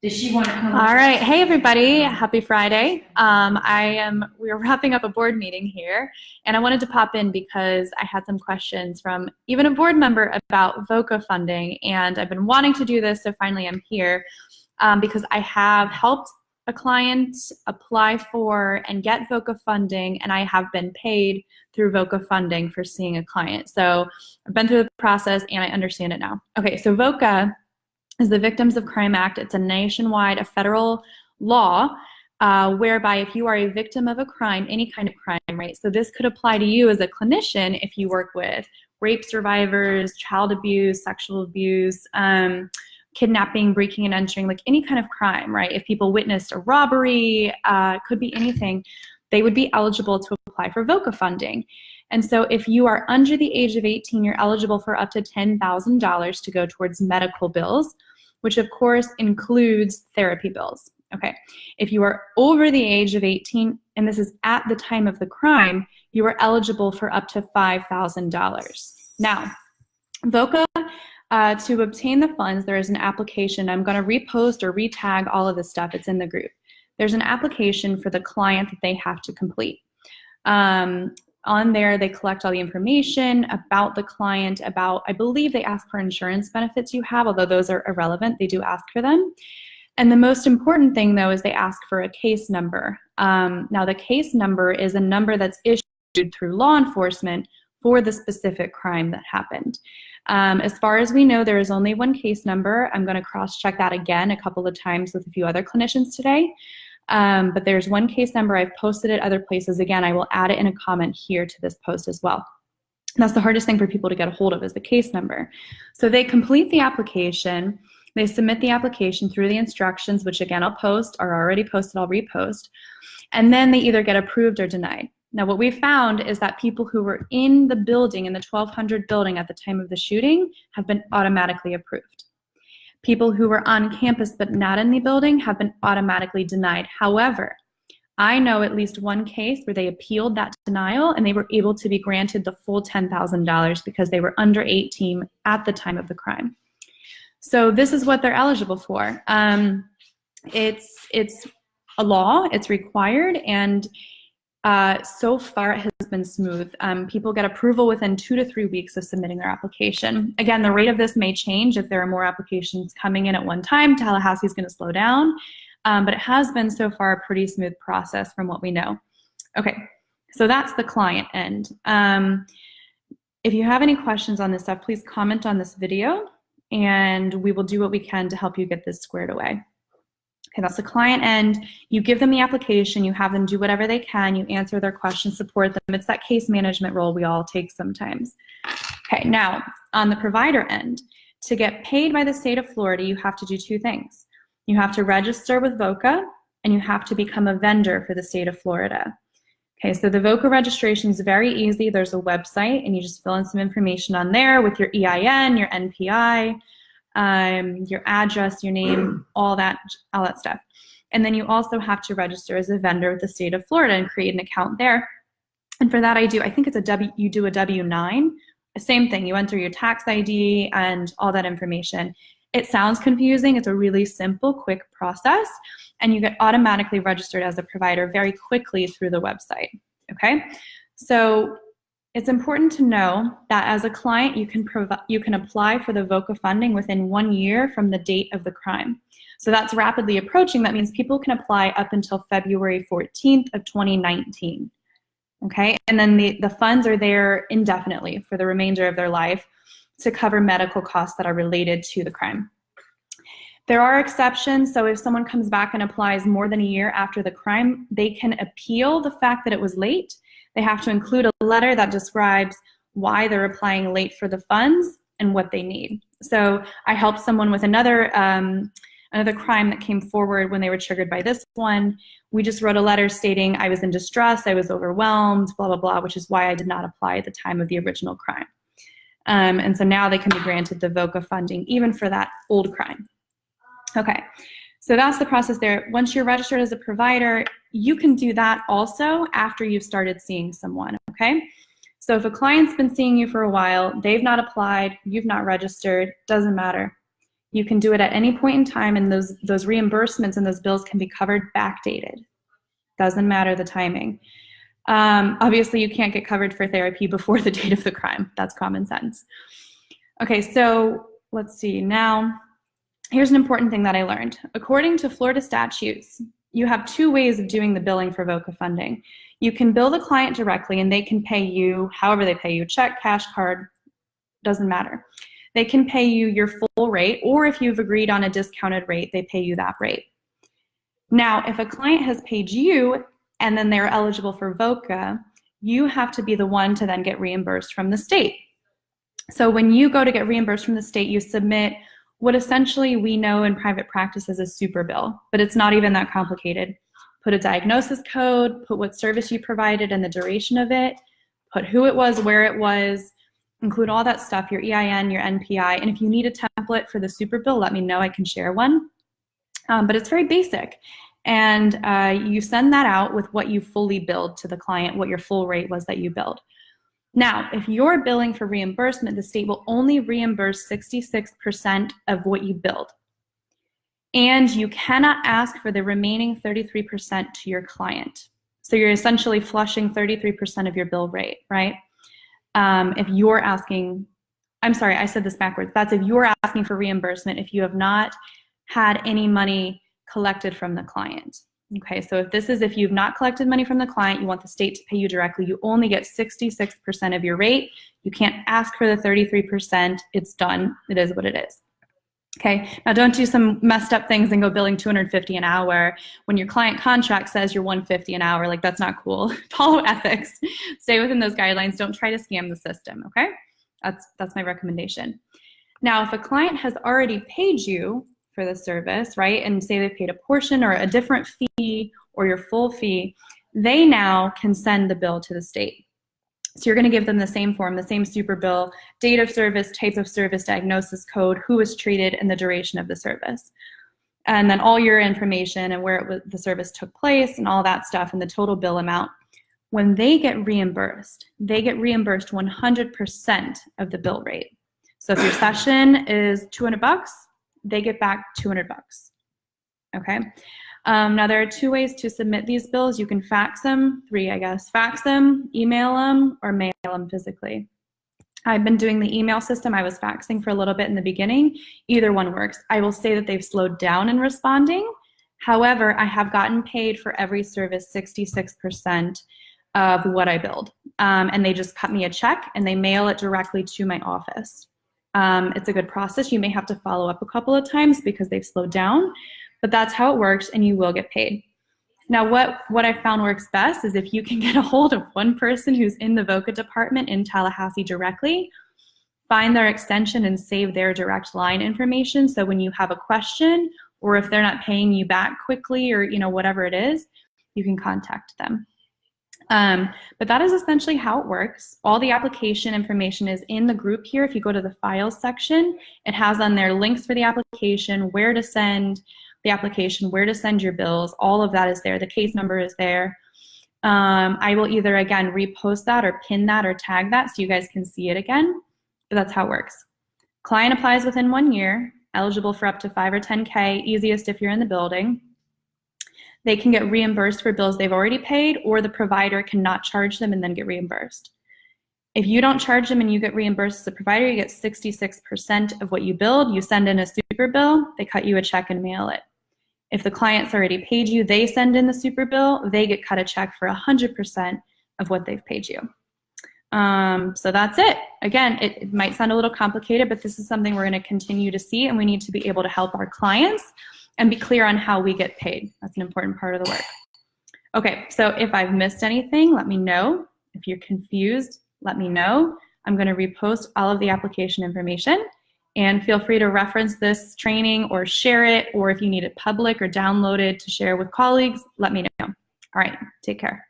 Does she want to come? All right. Hey, everybody. Happy Friday. We're wrapping up a board meeting here, and I wanted to pop in because I had some questions from even a board member about VOCA funding, and I've been wanting to do this, so finally I'm here because I have helped a client apply for and get VOCA funding, and I have been paid through VOCA funding for seeing a client. So I've been through the process, and I understand it now. Okay, so VOCA is the Victims of Crime Act. It's a nationwide, a federal law whereby if you are a victim of a crime, any kind of crime, right? So this could apply to you as a clinician if you work with rape survivors, child abuse, sexual abuse, kidnapping, breaking and entering, like any kind of crime, right? If people witnessed a robbery, could be anything, they would be eligible to apply for VOCA funding. And so if you are under the age of 18, you're eligible for up to $10,000 to go towards medical bills, which of course includes therapy bills. Okay, if you are over the age of 18, and this is at the time of the crime, you are eligible for up to $5,000. Now, VOCA, to obtain the funds, there is an application. I'm going to repost or retag all of this stuff. It's in the group. There's an application for the client that they have to complete. On there, they collect all the information about the client, about, I believe they ask for insurance benefits you have, although those are irrelevant. They do ask for them. And the most important thing, though, is they ask for a case number. Now, the case number is a number that's issued through law enforcement for the specific crime that happened. As far as we know, there is only one case number. I'm going to cross-check that again a couple of times with a few other clinicians today. But there's one case number. I've posted it other places. Again, I will add it in a comment here to this post as well. That's the hardest thing for people to get a hold of, is the case number. So they complete the application. They submit the application through the instructions, which again, I'll post, or already posted, I'll repost. And then they either get approved or denied. Now, what we found is that people who were in the building, in the 1200 building at the time of the shooting, have been automatically approved. People who were on campus but not in the building have been automatically denied. However, I know at least one case where they appealed that denial and they were able to be granted the full $10,000 because they were under 18 at the time of the crime. So this is what they're eligible for. It's a law, it's required, and so far it has been smooth. People get approval within 2 to 3 weeks of submitting their application. Again, the rate of this may change if there are more applications coming in at one time. Tallahassee is going to slow down, but it has been so far a pretty smooth process from what we know. Okay, so that's the client end. If you have any questions on this stuff, please comment on this video, and we will do what we can to help you get this squared away. Okay, that's the client end. You give them the application, you have them do whatever they can, you answer their questions, support them. It's that case management role we all take sometimes. Okay, now on the provider end, to get paid by the state of Florida, you have to do two things. You have to register with VOCA, and you have to become a vendor for the state of Florida. Okay, so the VOCA registration is very easy. There's a website, and you just fill in some information on there with your EIN, your NPI, your address, your name, all that stuff. And then you also have to register as a vendor with the state of Florida and create an account there. And for that I think it's you do a W-9, same thing, you enter your tax ID and all that information. It sounds confusing, it's a really simple, quick process, and you get automatically registered as a provider very quickly through the website, okay? So it's important to know that as a client, you can apply for the VOCA funding within 1 year from the date of the crime. So that's rapidly approaching. That means people can apply up until February 14th of 2019. Okay, and then the funds are there indefinitely for the remainder of their life to cover medical costs that are related to the crime. There are exceptions, so if someone comes back and applies more than a year after the crime, they can appeal the fact that it was late. They have to include a letter that describes why they're applying late for the funds and what they need. So I helped someone with another crime that came forward when they were triggered by this one. We just wrote a letter stating I was in distress, I was overwhelmed, blah, blah, blah, which is why I did not apply at the time of the original crime. And so now they can be granted the VOCA funding even for that old crime. Okay, so that's the process there. Once you're registered as a provider, you can do that also after you've started seeing someone, okay? So if a client's been seeing you for a while, they've not applied, you've not registered, doesn't matter. You can do it at any point in time, and those reimbursements and those bills can be covered backdated. Doesn't matter the timing. Obviously, you can't get covered for therapy before the date of the crime. That's common sense. Okay, so let's see. Now, here's an important thing that I learned. According to Florida statutes, you have two ways of doing the billing for VOCA funding. You can bill the client directly, and they can pay you however they pay you, check, cash, card, doesn't matter. They can pay you your full rate, or if you've agreed on a discounted rate, they pay you that rate. Now, if a client has paid you and then they're eligible for VOCA, you have to be the one to then get reimbursed from the state. So when you go to get reimbursed from the state, you submit what essentially we know in private practice as a super bill, but it's not even that complicated. Put a diagnosis code, put what service you provided and the duration of it, put who it was, where it was, include all that stuff, your EIN, your NPI, and if you need a template for the super bill, let me know, I can share one. But it's very basic. And you send that out with what you fully billed to the client, what your full rate was that you billed. Now, if you're billing for reimbursement, the state will only reimburse 66% of what you billed. And you cannot ask for the remaining 33% to your client. So you're essentially flushing 33% of your bill rate, right? If you're asking, I'm sorry, I said this backwards. That's if you're asking for reimbursement if you have not had any money collected from the client. Okay, so if you've not collected money from the client, you want the state to pay you directly, you only get 66% of your rate. You can't ask for the 33%. It's done. It is what it is. Okay, now don't do some messed up things and go billing $250 an hour when your client contract says you're $150 an hour. Like, that's not cool. Follow ethics. Stay within those guidelines. Don't try to scam the system, okay? That's my recommendation. Now, if a client has already paid you for the service, right, and say they've paid a portion or a different fee or your full fee, they now can send the bill to the state. So you're going to give them the same form, the same super bill, date of service, type of service, diagnosis code, who was treated, and the duration of the service. And then all your information and where the service took place and all that stuff and the total bill amount. When they get reimbursed 100% of the bill rate. So if your session is $200, they get back $200. Okay. Now there are two ways to submit these bills. You can fax them, three I guess, fax them, email them, or mail them physically. I've been doing the email system. I was faxing for a little bit in the beginning. Either one works. I will say that they've slowed down in responding. However, I have gotten paid for every service 66% of what I billed. And they just cut me a check and they mail it directly to my office. It's a good process. You may have to follow up a couple of times because they've slowed down, but that's how it works and you will get paid. Now, what I found works best is if you can get a hold of one person who's in the VOCA department in Tallahassee directly, find their extension and save their direct line information. So when you have a question or if they're not paying you back quickly or whatever it is, you can contact them. But that is essentially how it works. All the application information is in the group here. If you go to the files section, it has on there links for the application, where to send the application, where to send your bills. All of that is there. The case number is there. I will either, again, repost that or pin that or tag that so you guys can see it again. But that's how it works. Client applies within 1 year, eligible for up to 5 or 10K, easiest if you're in the building. They can get reimbursed for bills they've already paid, or the provider cannot charge them and then get reimbursed. If you don't charge them and you get reimbursed as a provider, you get 66% of what you billed. You send in a super bill, they cut you a check and mail it. If the client's already paid you, they send in the super bill, they get cut a check for 100% of what they've paid you. So that's it. Again, it might sound a little complicated, but this is something we're going to continue to see, and we need to be able to help our clients and be clear on how we get paid. That's an important part of the work. Okay, so if I've missed anything, let me know. If you're confused, let me know. I'm going to repost all of the application information, and feel free to reference this training or share it, or if you need it public or downloaded to share with colleagues, let me know. All right, take care.